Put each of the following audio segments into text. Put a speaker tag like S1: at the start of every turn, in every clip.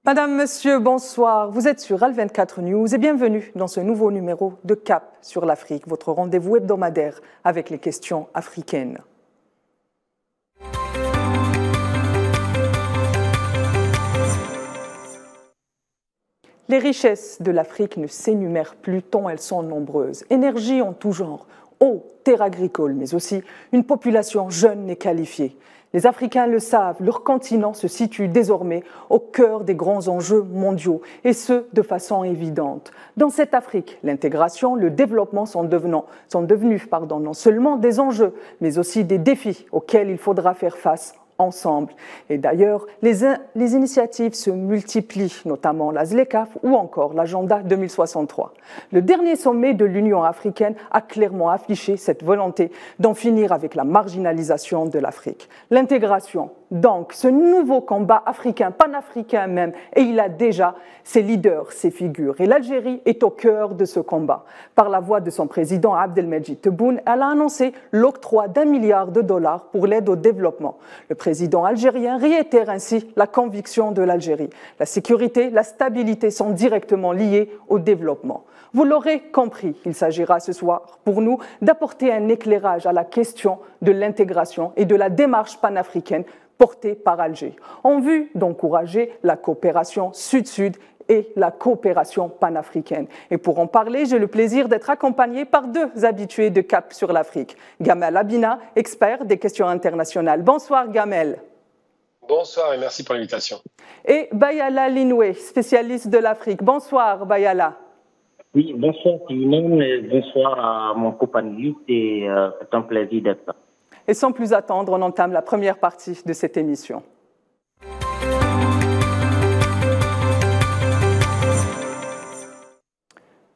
S1: Madame, Monsieur, bonsoir. Vous êtes sur Al24 News et bienvenue dans ce nouveau numéro de Cap sur l'Afrique, votre rendez-vous hebdomadaire avec les questions africaines. Les richesses de l'Afrique ne s'énumèrent plus tant elles sont nombreuses. Énergie en tout genre, eau, terres agricoles, mais aussi une population jeune et qualifiée. Les Africains le savent, leur continent se situe désormais au cœur des grands enjeux mondiaux, et ce, de façon évidente. Dans cette Afrique, l'intégration, le développement sont devenus non seulement des enjeux, mais aussi des défis auxquels il faudra faire face ensemble. Et d'ailleurs, les initiatives se multiplient, notamment la ZLECAf ou encore l'Agenda 2063. Le dernier sommet de l'Union africaine a clairement affiché cette volonté d'en finir avec la marginalisation de l'Afrique. L'intégration, donc, ce nouveau combat africain, panafricain même, et il a déjà ses leaders, ses figures. Et l'Algérie est au cœur de ce combat. Par la voix de son président Abdelmejid Tebboune, elle a annoncé l'octroi d'1 milliard de dollars pour l'aide au développement. Le président algérien réitère ainsi la conviction de l'Algérie. La sécurité, la stabilité sont directement liées au développement. Vous l'aurez compris, il s'agira ce soir pour nous d'apporter un éclairage à la question de l'intégration et de la démarche panafricaine portée par Alger, en vue d'encourager la coopération sud-sud et la coopération panafricaine. Et pour en parler, j'ai le plaisir d'être accompagné par deux habitués de Cap sur l'Afrique. Gamel Abina, expert des questions internationales. Bonsoir Gamel.
S2: Bonsoir et merci pour l'invitation.
S1: Et Bayala Linoué, spécialiste de l'Afrique. Bonsoir Bayala.
S3: Oui, bonsoir Timon et bonsoir à mon copanéliste et c'est un plaisir d'être là.
S1: Et sans plus attendre, on entame la première partie de cette émission.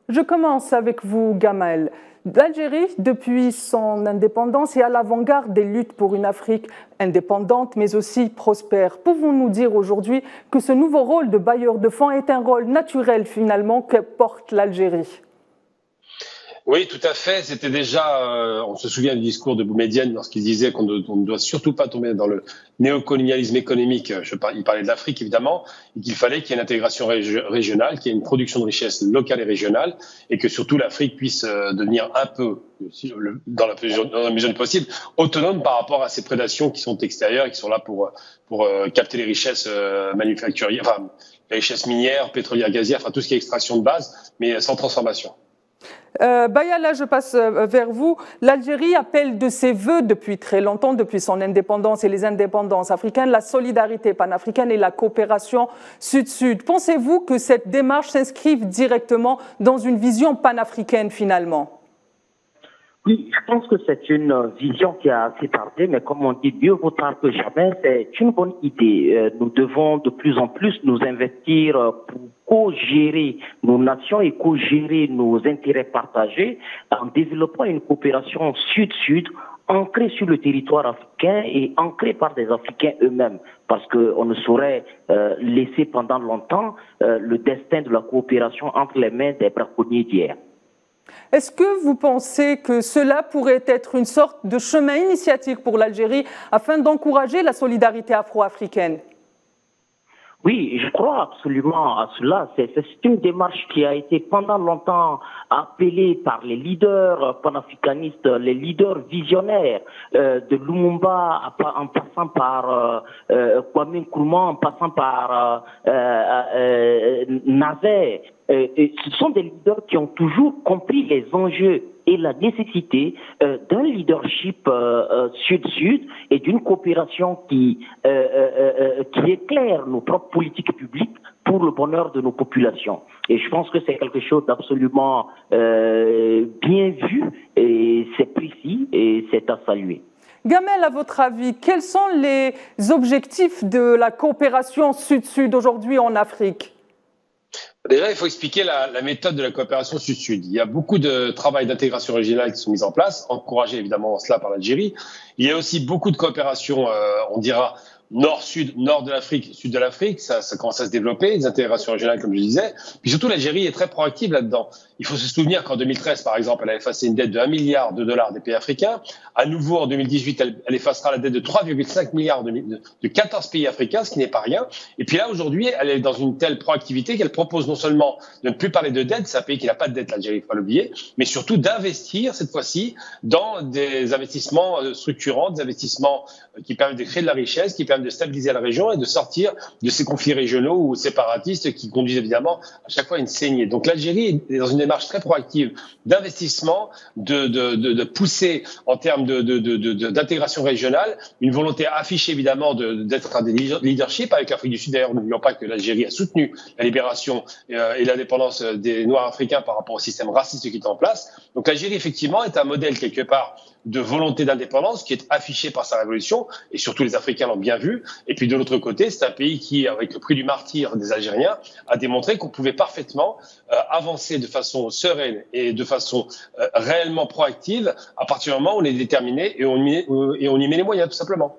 S1: Je commence avec vous, Gamel. L'Algérie, depuis son indépendance, est à l'avant-garde des luttes pour une Afrique indépendante, mais aussi prospère. Pouvons-nous dire aujourd'hui que ce nouveau rôle de bailleur de fonds est un rôle naturel, finalement, que porte l'Algérie ?
S2: Oui, tout à fait. C'était déjà, on se souvient du discours de Boumedienne lorsqu'il disait qu'on ne doit surtout pas tomber dans le néocolonialisme économique. Il parlait de l'Afrique, évidemment, et qu'il fallait qu'il y ait une intégration régionale, qu'il y ait une production de richesses locale et régionale, et que surtout l'Afrique puisse devenir un peu, dans la mesure du possible, autonome par rapport à ces prédations qui sont extérieures et qui sont là pour capter les richesses manufacturières, enfin, les richesses minières, pétrolières, gazières, enfin tout ce qui est extraction de base, mais sans transformation.
S1: Bayala, je passe vers vous. L'Algérie appelle de ses vœux depuis très longtemps, depuis son indépendance et les indépendances africaines, la solidarité panafricaine et la coopération sud-sud. Pensez-vous que cette démarche s'inscrive directement dans une vision panafricaine finalement ?
S3: Oui, je pense que c'est une vision qui a assez tardé, mais comme on dit, mieux vaut tard que jamais, c'est une bonne idée. Nous devons de plus en plus nous investir pour co-gérer nos nations et co-gérer nos intérêts partagés en développant une coopération sud-sud ancrée sur le territoire africain et ancrée par des Africains eux-mêmes, parce qu'on ne saurait laisser pendant longtemps le destin de la coopération entre les mains des braconniers d'hier.
S1: Est-ce que vous pensez que cela pourrait être une sorte de chemin initiatique pour l'Algérie afin d'encourager la solidarité afro-africaine ?
S3: Oui, je crois absolument à cela. C'est une démarche qui a été pendant longtemps appelée par les leaders panafricanistes, les leaders visionnaires de Lumumba, en passant par Kwame Nkrumah, en passant par Nazer. Et ce sont des leaders qui ont toujours compris les enjeux et la nécessité d'un leadership sud-sud et d'une coopération qui éclaire nos propres politiques publiques pour le bonheur de nos populations. Et je pense que c'est quelque chose d'absolument bien vu et c'est précis et c'est à saluer.
S1: Gamel, à votre avis, quels sont les objectifs de la coopération sud-sud aujourd'hui en Afrique ?
S2: Déjà, il faut expliquer la méthode de la coopération sud-sud. Il y a beaucoup de travail d'intégration régionale qui sont mis en place, encouragé évidemment cela par l'Algérie. Il y a aussi beaucoup de coopération, on dira, nord-sud, nord de l'Afrique, sud de l'Afrique, ça commence à se développer, des intégrations régionales, comme je disais. Puis surtout, l'Algérie est très proactive là-dedans. Il faut se souvenir qu'en 2013, par exemple, elle a effacé une dette de 1 milliard de dollars des pays africains. À nouveau, en 2018, elle effacera la dette de 3,5 milliards de 14 pays africains, ce qui n'est pas rien. Et puis là, aujourd'hui, elle est dans une telle proactivité qu'elle propose non seulement de ne plus parler de dette, c'est un pays qui n'a pas de dette, l'Algérie, il faut pas l'oublier, mais surtout d'investir, cette fois-ci, dans des investissements structurants, des investissements qui permettent de créer de la richesse, qui permettent de stabiliser la région et de sortir de ces conflits régionaux ou séparatistes qui conduisent évidemment à chaque fois à une saignée. Donc l'Algérie est dans une démarche très proactive d'investissement, de pousser en termes d'intégration régionale, une volonté affichée évidemment d'être un des leaderships avec l'Afrique du Sud. D'ailleurs, n'oublions pas que l'Algérie a soutenu la libération et l'indépendance des Noirs africains par rapport au système raciste qui était en place. Donc l'Algérie, effectivement, est un modèle quelque part de volonté d'indépendance qui est affichée par sa révolution, et surtout les Africains l'ont bien vu. Et puis de l'autre côté, c'est un pays qui, avec le prix du martyre des Algériens, a démontré qu'on pouvait parfaitement avancer de façon sereine et de façon réellement proactive à partir du moment où on est déterminé et on y met les moyens, tout simplement.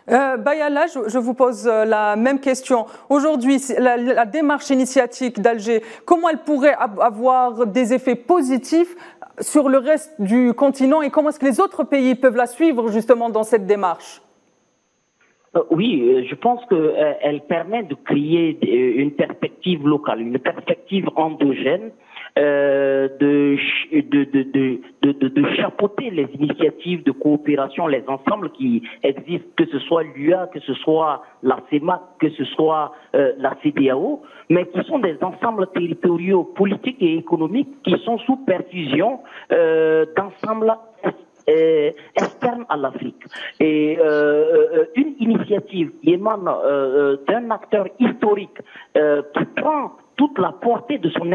S1: Bayala, je vous pose la même question. Aujourd'hui, la démarche initiatique d'Alger, comment elle pourrait avoir des effets positifs sur le reste du continent et comment est-ce que les autres pays peuvent la suivre justement dans cette démarche?
S3: Oui, je pense qu'elle permet de créer une perspective locale, une perspective endogène, de chapeauter les initiatives de coopération, les ensembles qui existent, que ce soit l'UA, que ce soit la CEMAC, que ce soit la CEDEAO, mais qui sont des ensembles territoriaux, politiques et économiques qui sont sous perfusion d'ensembles externe à l'Afrique. Et une initiative qui émane d'un acteur historique qui prend toute la portée de son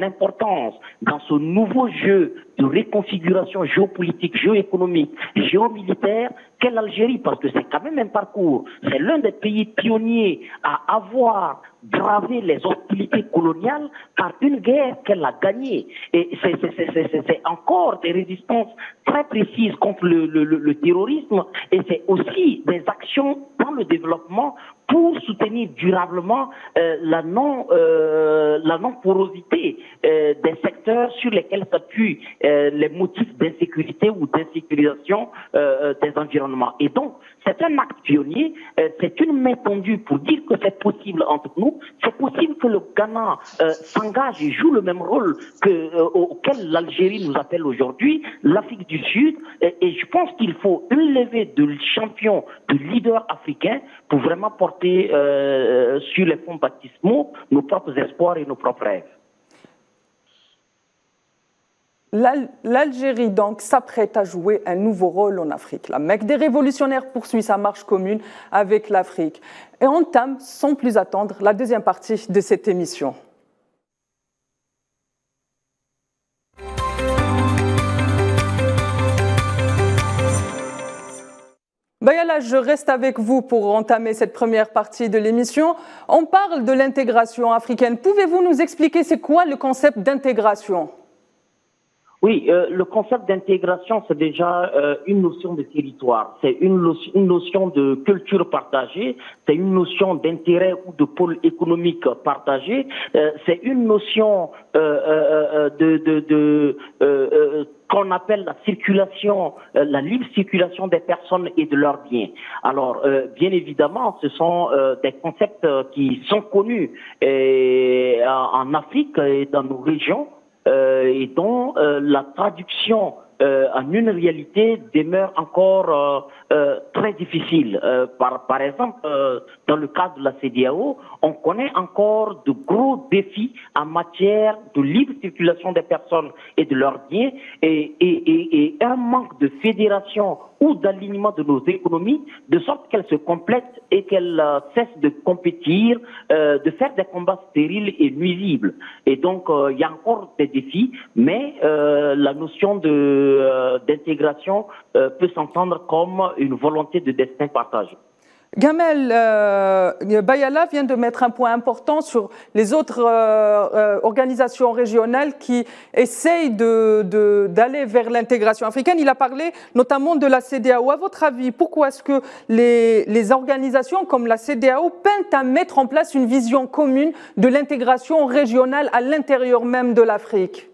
S3: importance dans ce nouveau jeu de réconfiguration géopolitique, géoéconomique, géomilitaire qu'est l'Algérie, parce que c'est quand même un parcours. C'est l'un des pays pionniers à avoir bravé les hostilités coloniales par une guerre qu'elle a gagnée. Et c'est encore des résistances très précises contre le terrorisme, et c'est aussi des actions dans le développement pour soutenir durablement la non-porosité des secteurs sur lesquels s'appuient les motifs d'insécurité ou d'insécurisation des environnements. Et donc, c'est un acte pionnier, c'est une main tendue pour dire que c'est possible entre nous, c'est possible que le Ghana s'engage et joue le même rôle auquel l'Algérie nous appelle aujourd'hui, l'Afrique du Sud, et je pense qu'il faut une levée de champions, de leaders africains pour vraiment porter sur les fonds baptismaux nos propres espoirs et nos propres rêves.
S1: L'Algérie, donc, s'apprête à jouer un nouveau rôle en Afrique. La Mecque des révolutionnaires poursuit sa marche commune avec l'Afrique et entame, sans plus attendre, la deuxième partie de cette émission. Bayala, je reste avec vous pour entamer cette première partie de l'émission. On parle de l'intégration africaine. Pouvez-vous nous expliquer c'est quoi le concept d'intégration ?
S3: Oui, le concept d'intégration, c'est déjà une notion de territoire, c'est une notion de culture partagée, c'est une notion d'intérêt ou de pôle économique partagé, c'est une notion qu'on appelle la circulation, la libre circulation des personnes et de leurs biens. Alors, bien évidemment, ce sont des concepts qui sont connus en Afrique et dans nos régions. Et dont la traduction en une réalité demeure encore très difficile. Par exemple, dans le cadre de la CEDEAO, on connaît encore de gros défis en matière de libre circulation des personnes et de leurs biens et un manque de fédération ou d'alignement de nos économies, de sorte qu'elles se complètent et qu'elles cessent de compétir, de faire des combats stériles et nuisibles. Et donc, il y a encore des défis, mais la notion d'intégration peut s'entendre comme une volonté de destin partagé.
S1: Gamel Bayala vient de mettre un point important sur les autres organisations régionales qui essayent d'aller vers l'intégration africaine. Il a parlé notamment de la CEDEAO. À votre avis, pourquoi est-ce que les organisations comme la CEDEAO peinent à mettre en place une vision commune de l'intégration régionale à l'intérieur même de l'Afrique?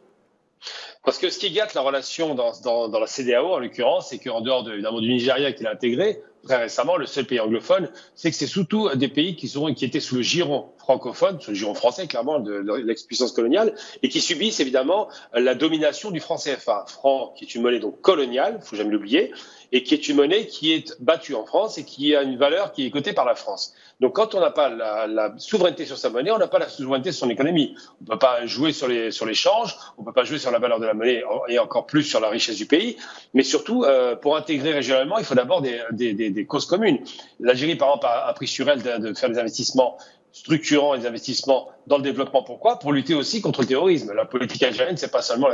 S2: Parce que ce qui gâte la relation dans la CEDEAO, en l'occurrence, c'est qu'en dehors évidemment du Nigeria qui l'a intégré très récemment, le seul pays anglophone, c'est que c'est surtout des pays qui étaient sous le giron francophone, sous le giron français clairement de l'ex-puissance coloniale, et qui subissent évidemment la domination du franc CFA. Franc qui est une monnaie donc coloniale, faut jamais l'oublier, et qui est une monnaie qui est battue en France et qui a une valeur qui est cotée par la France. Donc quand on n'a pas la souveraineté sur sa monnaie, on n'a pas la souveraineté sur son économie. On ne peut pas jouer sur l'échange, on ne peut pas jouer sur la valeur de la monnaie et encore plus sur la richesse du pays. Mais surtout, pour intégrer régionalement, il faut d'abord des causes communes. L'Algérie, par exemple, a pris sur elle de faire des investissements structurants et des investissements dans le développement. Pourquoi? Pour lutter aussi contre le terrorisme. La politique algérienne, c'est pas seulement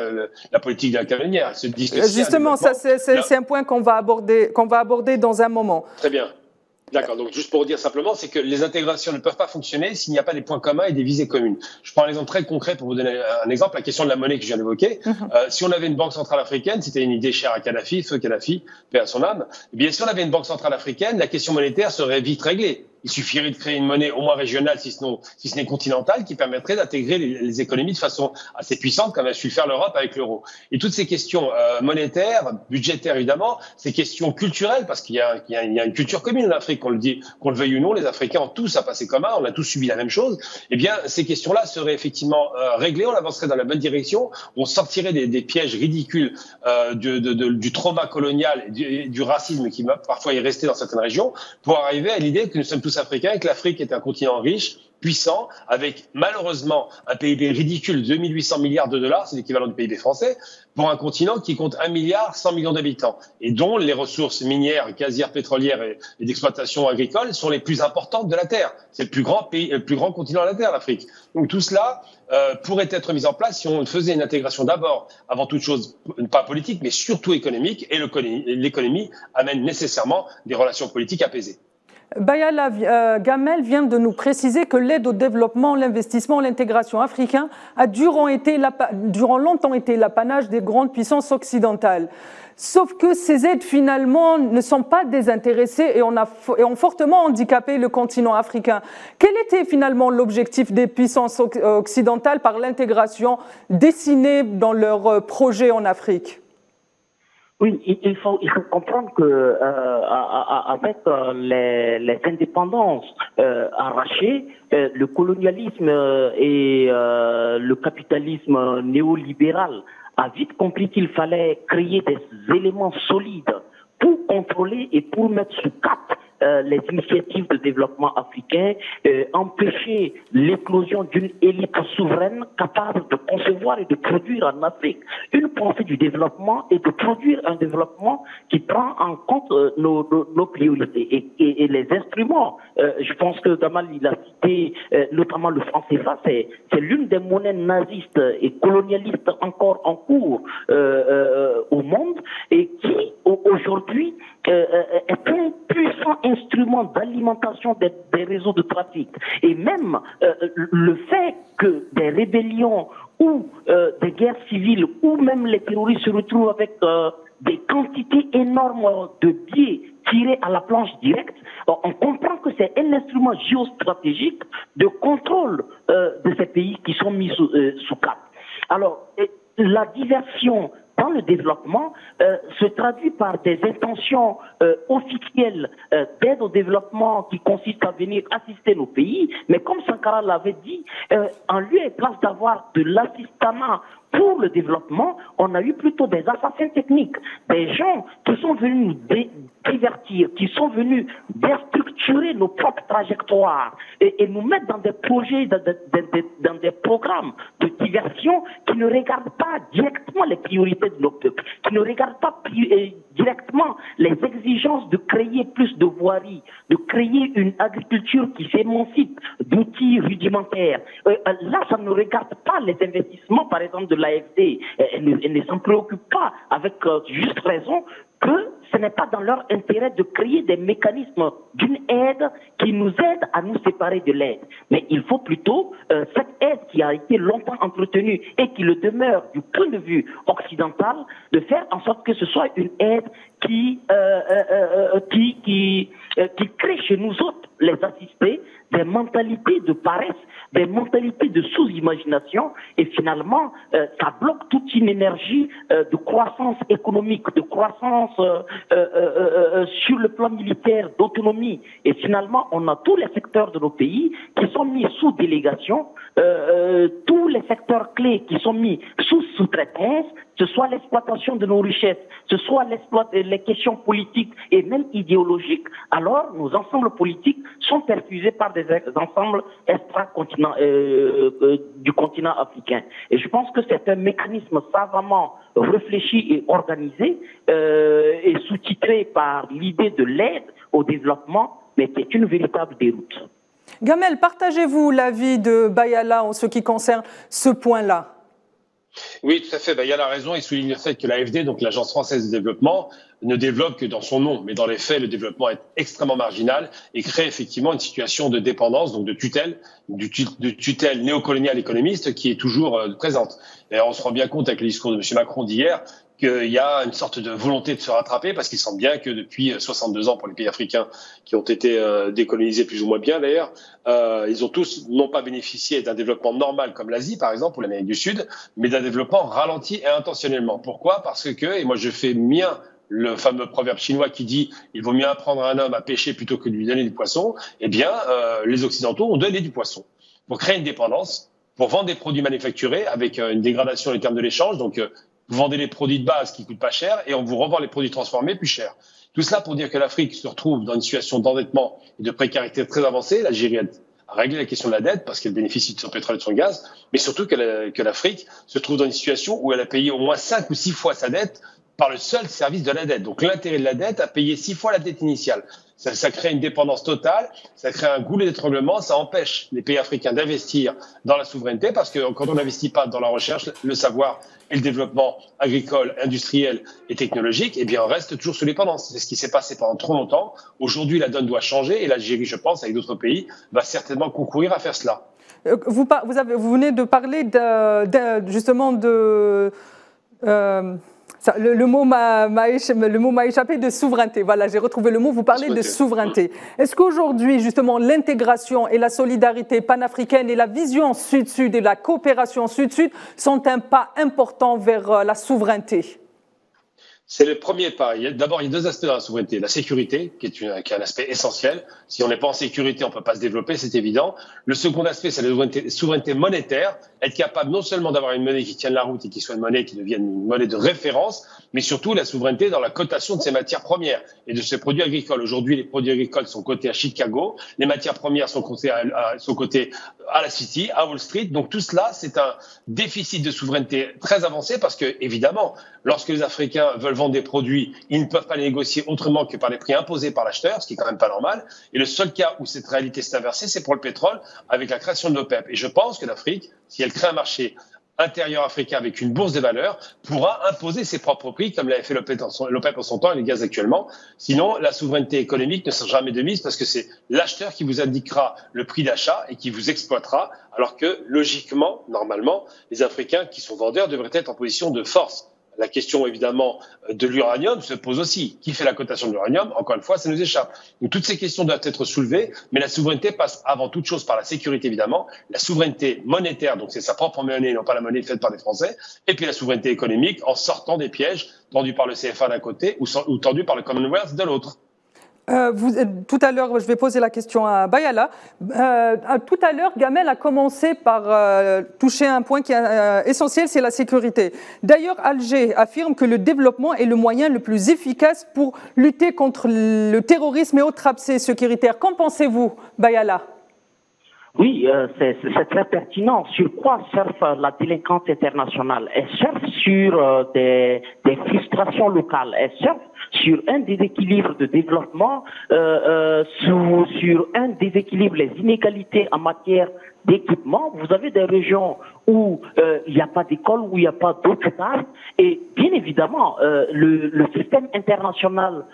S2: la politique de la canonnière.
S1: Justement, ça c'est un point qu'on va aborder dans un moment.
S2: Très bien. D'accord. Donc, juste pour dire simplement, c'est que les intégrations ne peuvent pas fonctionner s'il n'y a pas des points communs et des visées communes. Je prends un exemple très concret pour vous donner un exemple, la question de la monnaie que je viens d'évoquer. Si on avait une banque centrale africaine, c'était une idée chère à Kadhafi, feu Kadhafi, paix à son âme. Eh bien, si on avait une banque centrale africaine, la question monétaire serait vite réglée. Il suffirait de créer une monnaie au moins régionale, si ce n'est continentale, qui permettrait d'intégrer les économies de façon assez puissante, comme a su le faire l'Europe avec l'euro. Et toutes ces questions monétaires, budgétaires évidemment, ces questions culturelles, parce qu'il y a une culture commune en Afrique, qu'on le veuille ou non, les Africains ont tous un passé commun, on a tous subi la même chose. Eh bien, ces questions-là seraient effectivement réglées, on avancerait dans la bonne direction, on sortirait des pièges ridicules du trauma colonial et du racisme qui parfois est resté dans certaines régions, pour arriver à l'idée que nous sommes tous africains et que l'Afrique est un continent riche, puissant, avec malheureusement un PIB ridicule de 2800 milliards de dollars, c'est l'équivalent du PIB français, pour un continent qui compte 1 milliard 100 millions d'habitants et dont les ressources minières, gazières, pétrolières et d'exploitation agricole sont les plus importantes de la Terre. C'est le plus grand pays, le plus grand continent de la Terre, l'Afrique. Donc tout cela pourrait être mis en place si on faisait une intégration d'abord, avant toute chose, pas politique, mais surtout économique, et l'économie amène nécessairement des relations politiques apaisées.
S1: Bayala Gamel vient de nous préciser que l'aide au développement, l'investissement, l'intégration africain a durant longtemps été l'apanage des grandes puissances occidentales. Sauf que ces aides finalement ne sont pas désintéressées et ont fortement handicapé le continent africain. Quel était finalement l'objectif des puissances occidentales par l'intégration dessinée dans leurs projets en Afrique ?
S3: Oui, il faut comprendre que avec les indépendances arrachées, le colonialisme et le capitalisme néolibéral a vite compris qu'il fallait créer des éléments solides pour contrôler et pour mettre sous cap les initiatives de développement africain, empêcher l'éclosion d'une élite souveraine capable de concevoir et de produire en Afrique une pensée du développement et de produire un développement qui prend en compte nos priorités et les instruments. Je pense que Gamal il a cité notamment le franc CFA, c'est l'une des monnaies nazistes et colonialistes encore en cours au monde et qui aujourd'hui est un puissant instrument d'alimentation des réseaux de trafic. Et même le fait que des rébellions ou des guerres civiles ou même les terroristes se retrouvent avec des quantités énormes de billets tirés à la planche directe, on comprend que c'est un instrument géostratégique de contrôle de ces pays qui sont mis sous cap. Alors, la diversion dans le développement se traduit par des intentions officielles d'aide au développement qui consistent à venir assister nos pays, mais comme Sankara l'avait dit, en lieu et place d'avoir de l'assistanat pour le développement, on a eu plutôt des assassins techniques, des gens qui sont venus nous divertir, qui sont venus déstructurer nos propres trajectoires et nous mettre dans des projets, dans des programmes de diversion qui ne regardent pas directement les priorités de nos peuples, qui ne regardent pas directement les exigences de créer plus de voiries, de créer une agriculture qui s'émancipe d'outils rudimentaires. Là, ça ne regarde pas les investissements, par exemple, de l'AFD. Elle ne s'en préoccupe pas avec juste raison que ce n'est pas dans leur intérêt de créer des mécanismes d'une aide qui nous aide à nous séparer de l'aide. Mais il faut plutôt, cette aide qui a été longtemps entretenue et qui le demeure du point de vue occidental, de faire en sorte que ce soit une aide qui crée chez nous autres, les assistés, des mentalités de paresse, des mentalités de sous-imagination, et finalement, ça bloque toute une énergie de croissance économique, de croissance sur le plan militaire, d'autonomie. Et finalement, on a tous les secteurs de nos pays qui sont mis sous délégation, tous les secteurs clés qui sont mis sous sous-traitance, ce soit l'exploitation de nos richesses, ce soit les questions politiques et même idéologiques. Alors, nos ensembles politiques sont perfusés par des ensembles du continent africain. Et je pense que c'est un mécanisme savamment réfléchi et organisé et sous-titré par l'idée de l'aide au développement, mais qui est une véritable déroute.
S1: Gamel, partagez-vous l'avis de Bayala en ce qui concerne ce point-là?
S2: Oui, tout à fait. Il y a la raison. Il souligne le fait que l'AFD, donc l'Agence française de développement, ne développe que dans son nom. Mais dans les faits, le développement est extrêmement marginal et crée effectivement une situation de dépendance, donc de tutelle néocoloniale économiste qui est toujours présente. Et on se rend bien compte avec le discours de M. Macron d'hier qu'il y a une sorte de volonté de se rattraper parce qu'il semble bien que depuis 62 ans pour les pays africains qui ont été décolonisés plus ou moins bien d'ailleurs, ils ont tous non pas bénéficié d'un développement normal comme l'Asie par exemple ou l'Amérique du Sud, mais d'un développement ralenti et intentionnellement. Pourquoi? Parce que, et moi je fais mien le fameux proverbe chinois qui dit « il vaut mieux apprendre à un homme à pêcher plutôt que de lui donner du poisson », eh bien les Occidentaux ont donné du poisson pour créer une dépendance, pour vendre des produits manufacturés avec une dégradation des termes de l'échange, donc vous vendez les produits de base qui coûtent pas cher et on vous revend les produits transformés plus cher. Tout cela pour dire que l'Afrique se retrouve dans une situation d'endettement et de précarité très avancée. L'Algérie a réglé la question de la dette parce qu'elle bénéficie de son pétrole et de son gaz, mais surtout que l'Afrique se trouve dans une situation où elle a payé au moins 5 ou 6 fois sa dette par le seul service de la dette. Donc l'intérêt de la dette a payé 6 fois la dette initiale. Ça crée une dépendance totale, ça crée un goulot d'étranglement, ça empêche les pays africains d'investir dans la souveraineté parce que quand on n'investit pas dans la recherche, le savoir et le développement agricole, industriel et technologique, eh bien on reste toujours sous dépendance. C'est ce qui s'est passé pendant trop longtemps. Aujourd'hui, la donne doit changer et l'Algérie, je pense, avec d'autres pays, va certainement concourir à faire cela.
S1: Vous venez de parler justement de... Le mot m'a échappé, de souveraineté. Voilà, j'ai retrouvé le mot. Vous parlez de souveraineté. Est-ce qu'aujourd'hui, justement, l'intégration et la solidarité panafricaine et la vision sud-sud et la coopération sud-sud sont un pas important vers la souveraineté?
S2: C'est le premier pas. D'abord, il y a deux aspects dans la souveraineté. La sécurité, qui est un aspect essentiel. Si on n'est pas en sécurité, on ne peut pas se développer, c'est évident. Le second aspect, c'est la souveraineté monétaire. Être capable non seulement d'avoir une monnaie qui tienne la route et qui soit une monnaie qui devienne une monnaie de référence, mais surtout la souveraineté dans la cotation de ses matières premières et de ses produits agricoles. Aujourd'hui, les produits agricoles sont cotés à Chicago. Les matières premières sont cotées à la City, à Wall Street. Donc tout cela, c'est un déficit de souveraineté très avancé parce que, évidemment, lorsque les Africains veulent vendre des produits, ils ne peuvent pas les négocier autrement que par les prix imposés par l'acheteur, ce qui est quand même pas normal. Et le seul cas où cette réalité s'est inversée, c'est pour le pétrole, avec la création de l'OPEP. Et je pense que l'Afrique, si elle crée un marché intérieur africain avec une bourse des valeurs, pourra imposer ses propres prix, comme l'avait fait l'OPEP en son temps et le gaz actuellement. Sinon, la souveraineté économique ne sera jamais de mise parce que c'est l'acheteur qui vous indiquera le prix d'achat et qui vous exploitera, alors que, logiquement, normalement, les Africains qui sont vendeurs devraient être en position de force. La question, évidemment, de l'uranium se pose aussi. Qui fait la cotation de l'uranium? Encore une fois, ça nous échappe. Donc, toutes ces questions doivent être soulevées, mais la souveraineté passe avant toute chose par la sécurité, évidemment. La souveraineté monétaire, donc c'est sa propre monnaie, non pas la monnaie faite par les Français. Et puis la souveraineté économique en sortant des pièges tendus par le CFA d'un côté ou tendus par le Commonwealth de l'autre.
S1: Tout à l'heure, je vais poser la question à Bayala. Tout à l'heure, Gamel a commencé par toucher un point qui est essentiel, c'est la sécurité. D'ailleurs, Alger affirme que le développement est le moyen le plus efficace pour lutter contre le terrorisme et autres abcès sécuritaires. Qu'en pensez-vous, Bayala?
S3: Oui, c'est très pertinent. Sur quoi surfe la délinquance internationale? Elle surfe sur des frustrations locales. Elle surfe sur un déséquilibre de développement, sur un déséquilibre, les inégalités en matière d'équipement. Vous avez des régions où il n'y a pas d'école, où il n'y a pas d'hôpital. Et bien évidemment, le système international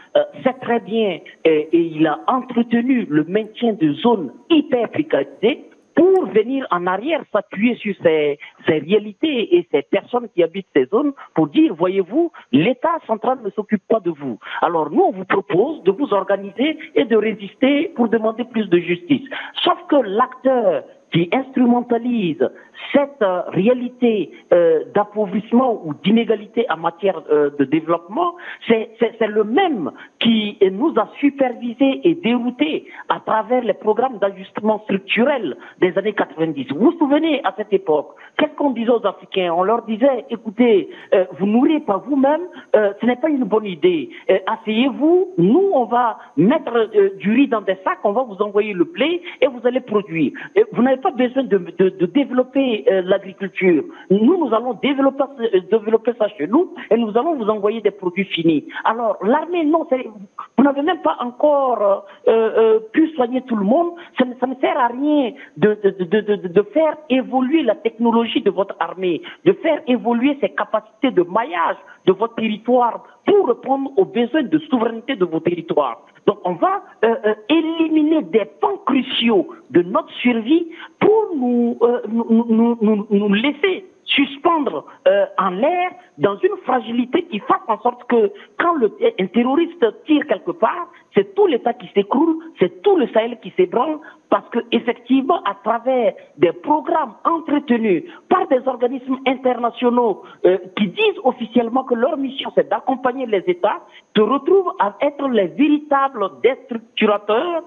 S3: sait très bien et il a entretenu le maintien de zones hyper précarisées pour venir en arrière s'appuyer sur ces réalités et ces personnes qui habitent ces zones pour dire, voyez-vous, l'État central ne s'occupe pas de vous. Alors nous, on vous propose de vous organiser et de résister pour demander plus de justice. Sauf que l'acteur qui instrumentalise cette réalité d'appauvrissement ou d'inégalité en matière de développement, c'est le même qui nous a supervisés et déroutés à travers les programmes d'ajustement structurel des années 90. Vous vous souvenez, à cette époque, qu'est-ce qu'on disait aux Africains? On leur disait, écoutez, vous nourrissez pas vous-même, ce n'est pas une bonne idée. Asseyez-vous, nous on va mettre du riz dans des sacs, on va vous envoyer le blé et vous allez produire. Et vous n'avez pas besoin de développer l'agriculture. Nous allons développer ça chez nous et nous allons vous envoyer des produits finis. Alors, l'armée, non, vous n'avez même pas encore pu soigner tout le monde. Ça ne sert à rien de faire évoluer la technologie de votre armée, de faire évoluer ses capacités de maillage de votre territoire pour répondre aux besoins de souveraineté de vos territoires. Donc, on va éliminer des pans cruciaux de notre survie pour nous laisser suspendre en l'air dans une fragilité qui fasse en sorte que quand un terroriste tire quelque part, c'est tout l'État qui s'écroule, c'est tout le Sahel qui s'ébranle, parce que effectivement, à travers des programmes entretenus par des organismes internationaux qui disent officiellement que leur mission c'est d'accompagner les États, se retrouvent à être les véritables déstructurateurs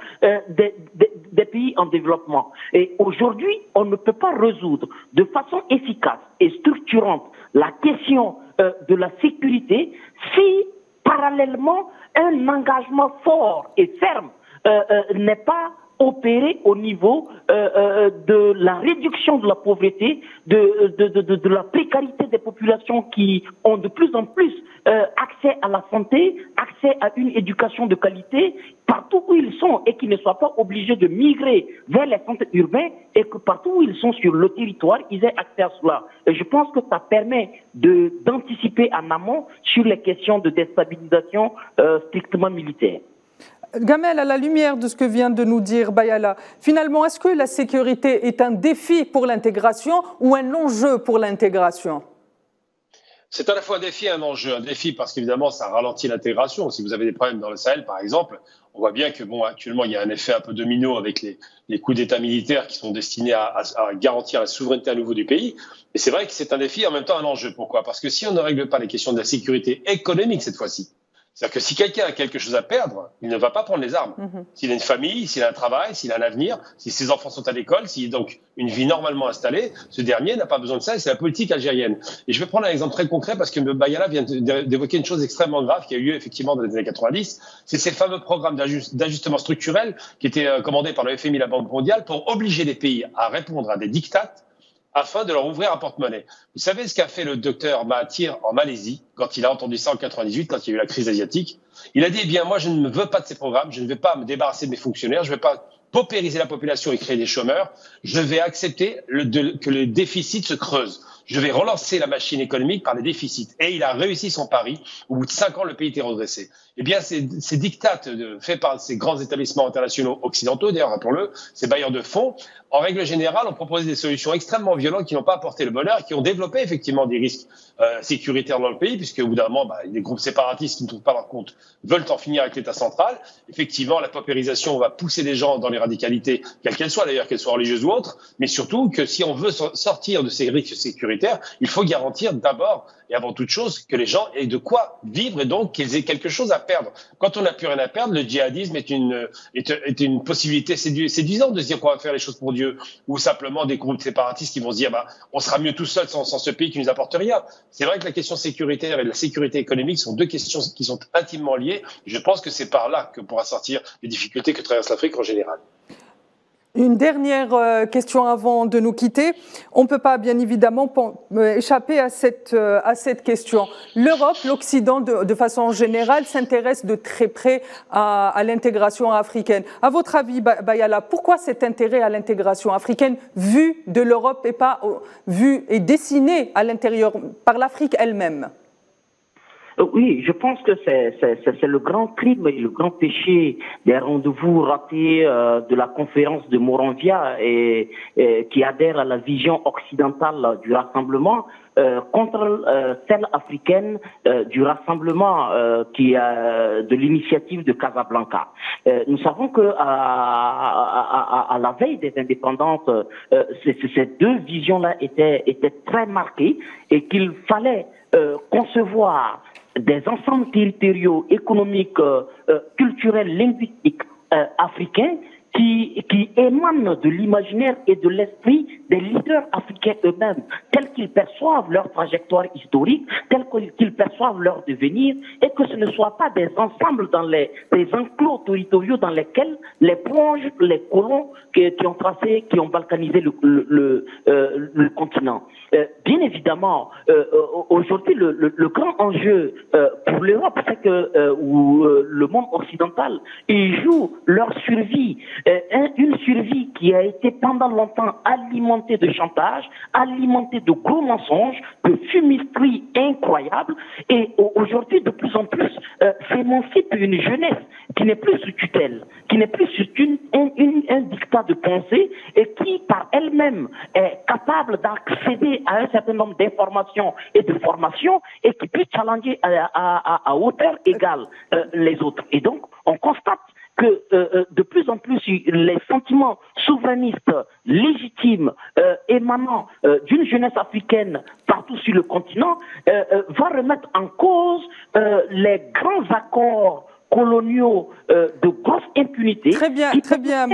S3: des pays en développement. Et aujourd'hui, on ne peut pas résoudre de façon efficace et structurante la question de la sécurité si parallèlement un engagement fort et ferme n'est pas opéré au niveau de la réduction de la pauvreté, de la précarité des populations qui ont de plus en plus accès à la santé, accès à une éducation de qualité partout où ils sont et qu'ils ne soient pas obligés de migrer vers les centres urbains et que partout où ils sont sur le territoire, ils aient accès à cela. Et je pense que ça permet d'anticiper en amont sur les questions de déstabilisation strictement militaire.
S1: Gamel, à la lumière de ce que vient de nous dire Bayala, finalement, est-ce que la sécurité est un défi pour l'intégration ou un enjeu pour l'intégration?
S2: C'est à la fois un défi et un enjeu. Un défi parce qu'évidemment, ça ralentit l'intégration. Si vous avez des problèmes dans le Sahel, par exemple, on voit bien que actuellement, il y a un effet un peu domino avec les coups d'État militaires qui sont destinés à garantir la souveraineté à nouveau du pays. Mais c'est vrai que c'est un défi et en même temps un enjeu. Pourquoi? Parce que si on ne règle pas les questions de la sécurité économique cette fois-ci, c'est-à-dire que si quelqu'un a quelque chose à perdre, il ne va pas prendre les armes. S'il a une famille, s'il a un travail, s'il a un avenir, si ses enfants sont à l'école, s'il a donc une vie normalement installée, ce dernier n'a pas besoin de ça et c'est la politique algérienne. Et je vais prendre un exemple très concret parce que Bayala vient d'évoquer une chose extrêmement grave qui a eu lieu effectivement dans les années 90. C'est ces fameux programmes d'ajustement structurel qui étaient commandés par le FMI, la Banque mondiale, pour obliger les pays à répondre à des diktats afin de leur ouvrir un porte-monnaie. Vous savez ce qu'a fait le docteur Mahathir en Malaisie quand il a entendu ça en 98, quand il y a eu la crise asiatique? Il a dit, eh bien, moi, je ne veux pas de ces programmes, je ne vais pas me débarrasser de mes fonctionnaires, je ne vais pas paupériser la population et créer des chômeurs, je vais accepter que le déficit se creuse. Je vais relancer la machine économique par les déficits. Et il a réussi son pari. Au bout de 5 ans, le pays était redressé. Eh bien, ces diktats faits par ces grands établissements internationaux occidentaux, d'ailleurs, rappelons-le, ces bailleurs de fonds, en règle générale, ont proposé des solutions extrêmement violentes qui n'ont pas apporté le bonheur, qui ont développé effectivement des risques sécuritaires dans le pays, puisque au bout d'un moment, des groupes séparatistes qui ne trouvent pas leur compte veulent en finir avec l'État central. Effectivement, la paupérisation va pousser les gens dans les radicalités, quelles qu'elles soient d'ailleurs, qu'elles soient religieuses ou autres, mais surtout que si on veut sortir de ces risques sécuritaires, il faut garantir d'abord et avant toute chose que les gens aient de quoi vivre et donc qu'ils aient quelque chose à perdre. Quand on n'a plus rien à perdre, le djihadisme est une possibilité séduisante de se dire qu'on va faire les choses pour Dieu, ou simplement des groupes séparatistes qui vont se dire on sera mieux tout seul sans ce pays qui nous apporte rien. C'est vrai que la question sécuritaire et la sécurité économique sont deux questions qui sont intimement liées. Je pense que c'est par là que pourra sortir les difficultés que traverse l'Afrique en général.
S1: Une dernière question avant de nous quitter. On ne peut pas bien évidemment échapper à cette question. L'Europe, l'Occident de façon générale s'intéresse de très près à l'intégration africaine. À votre avis, Bayala, pourquoi cet intérêt à l'intégration africaine vu de l'Europe et pas vu et dessiné à l'intérieur par l'Afrique elle-même?
S3: Oui, je pense que c'est le grand crime et le grand péché des rendez-vous ratés de la conférence de Moronvia et qui adhère à la vision occidentale du rassemblement contre celle africaine du rassemblement qui a de l'initiative de Casablanca. Nous savons que à la veille des indépendances, ces deux visions-là étaient très marquées et qu'il fallait concevoir des ensembles territoriaux, économiques, culturels, linguistiques africains qui émanent de l'imaginaire et de l'esprit des leaders africains eux-mêmes, tels qu'ils perçoivent leur trajectoire historique, tels qu'ils perçoivent leur devenir, et que ce ne soit pas des ensembles dans des enclos territoriaux dans lesquels les plongent les colons qui ont tracé, qui ont balkanisé le continent. Bien évidemment, aujourd'hui, le grand enjeu pour l'Europe, c'est que le monde occidental, ils jouent leur survie, une survie qui a été pendant longtemps alimentée de chantage, alimentée de gros mensonges, de fumisteries incroyables, et aujourd'hui, de plus en plus, s'émancipe une jeunesse qui n'est plus sous tutelle, qui n'est plus sous un dictat de pensée, et qui, par elle-même, est capable d'accéder à un certain nombre d'informations et de formations, et qui peut challenger à hauteur égale les autres. Et donc, on constate que de plus en plus les sentiments souverainistes légitimes émanant d'une jeunesse africaine partout sur le continent va remettre en cause les grands accords coloniaux de grosse impunité.
S1: Très bien,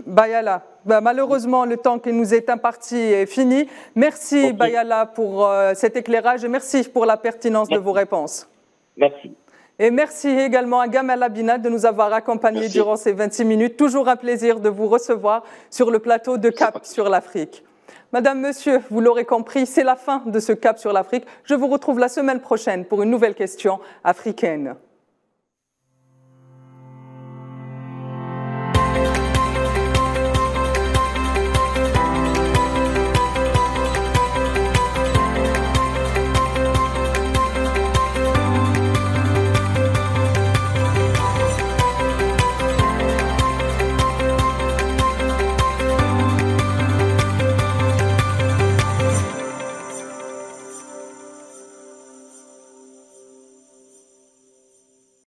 S1: Bayala. Malheureusement, le temps qui nous est imparti est fini. Merci, okay, Bayala, pour cet éclairage et merci pour la pertinence de vos réponses.
S3: Merci.
S1: Et merci également à Gamel Abinat de nous avoir accompagnés durant ces 26 minutes. Toujours un plaisir de vous recevoir sur le plateau de Cap sur l'Afrique. Madame, Monsieur, vous l'aurez compris, c'est la fin de ce Cap sur l'Afrique. Je vous retrouve la semaine prochaine pour une nouvelle question africaine.